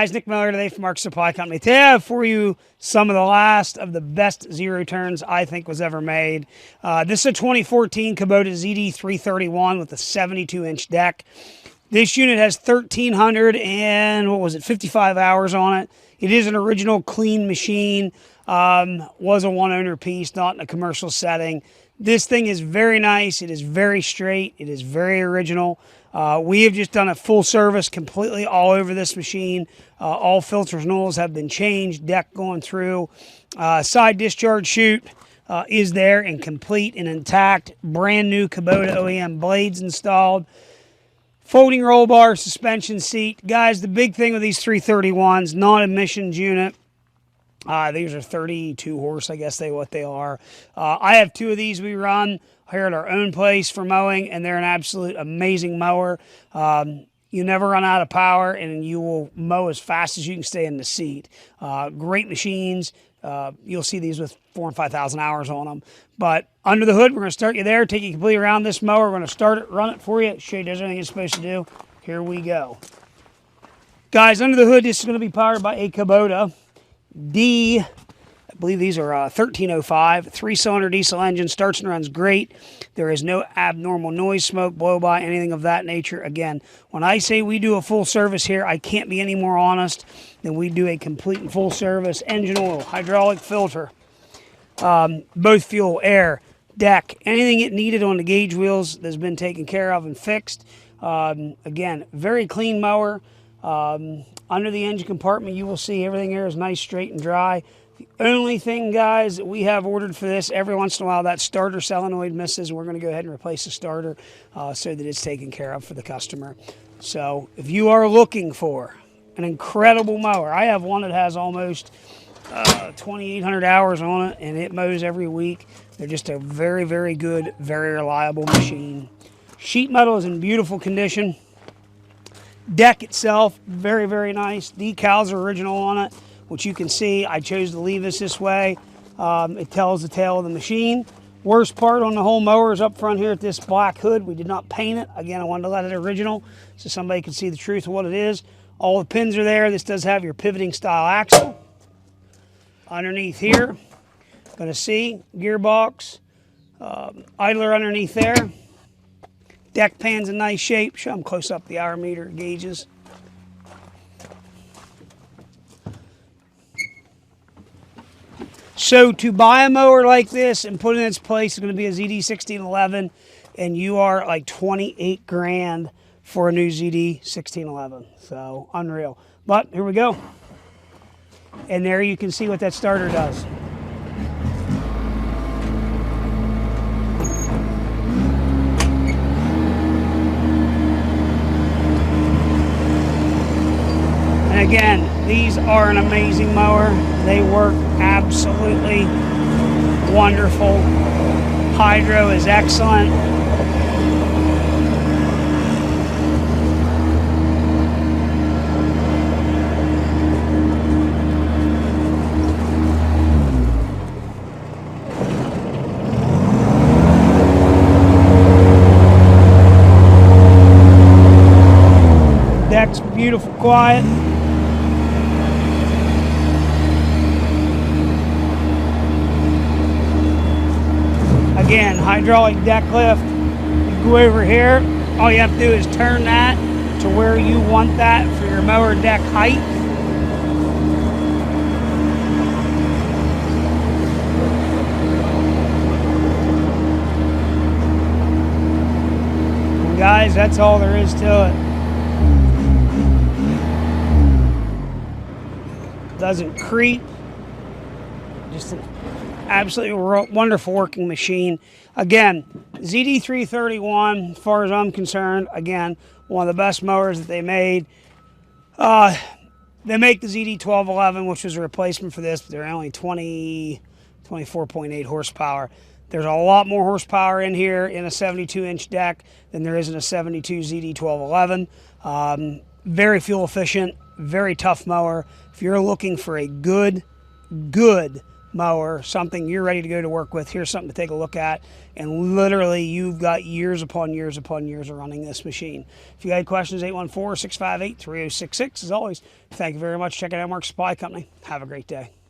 guys, Nick Miller today from Mark Supply Company. Today I have for you some of the last of the best zero turns I think was ever made. This is a 2014 Kubota ZD331 with a 72-inch deck. This unit has 1,300 and, what was it, 55 hours on it. It is an original clean machine. Was a one-owner piece, not in a commercial setting. This thing is very nice. It is very straight. It is very original. We have just done a full service completely all over this machine. All filters and oils have been changed, deck going through. Side discharge chute is there and complete and intact. Brand new Kubota OEM blades installed. Folding roll bar, suspension seat. Guys, the big thing with these 331s, non-emissions unit. These are 32 horse, I guess what they are. I have two of these we run here at our own place for mowing, and they're an absolute amazing mower. You never run out of power, and you will mow as fast as you can stay in the seat. Great machines. You'll see these with 4,000 and 5,000 hours on them. But under the hood, we're going to start you there, take you completely around this mower. We're going to start it, run it for you, show you it does everything it's supposed to do. Here we go. Guys, under the hood, this is going to be powered by a Kubota I believe these are 1305, 3-cylinder diesel engine, starts and runs great. There is no abnormal noise, smoke, blow by, anything of that nature. Again, when I say we do a full service here, I can't be any more honest than we do a complete and full service. Engine oil, hydraulic filter, both fuel, air, deck, anything it needed on the gauge wheels has been taken care of and fixed. Again, very clean mower. Under the engine compartment, you will see everything here is nice, straight, and dry. The only thing, guys, that we have ordered for this, every once in a while that starter solenoid misses, and we're going to go ahead and replace the starter so that it's taken care of for the customer. So if you are looking for an incredible mower, I have one that has almost 2,800 hours on it, and it mows every week. They're just a very, very good, very reliable machine. Sheet metal is in beautiful condition. Deck itself, very, very nice. Decals are original on it, which you can see. I chose to leave this way. It tells the tale of the machine. Worst part on the whole mower is up front here at this black hood. We did not paint it. Again, I wanted to let it original so somebody could see the truth of what it is. All the pins are there. This does have your pivoting style axle. Underneath here, going to see gearbox, idler underneath there. Deck pan's in nice shape. Show them close up the hour meter gauges. So to buy a mower like this and put it in its place is going to be a ZD1611, and you are like 28 grand for a new ZD1611. So unreal. But here we go. And there you can see what that starter does. Again, these are an amazing mower. They work absolutely wonderful. Hydro is excellent. Deck's beautiful, quiet. Again, hydraulic deck lift. You go over here, all you have to do is turn that to where you want that for your mower deck height. And guys, that's all there is to it. Doesn't creep. Just an absolutely wonderful working machine. Again, ZD331, as far as I'm concerned, again, one of the best mowers that they made. They make the ZD1211, which was a replacement for this, but they're only 24.8 horsepower. There's a lot more horsepower in here in a 72-inch deck than there is in a 72 ZD1211. Very fuel efficient, very tough mower. If you're looking for a good mower, something you're ready to go to work with, here's something to take a look at. And literally, you've got years upon years upon years of running this machine. If you got questions, 814-658-3066. As always, thank you very much for checking out Mark Supply Company. Have a great day.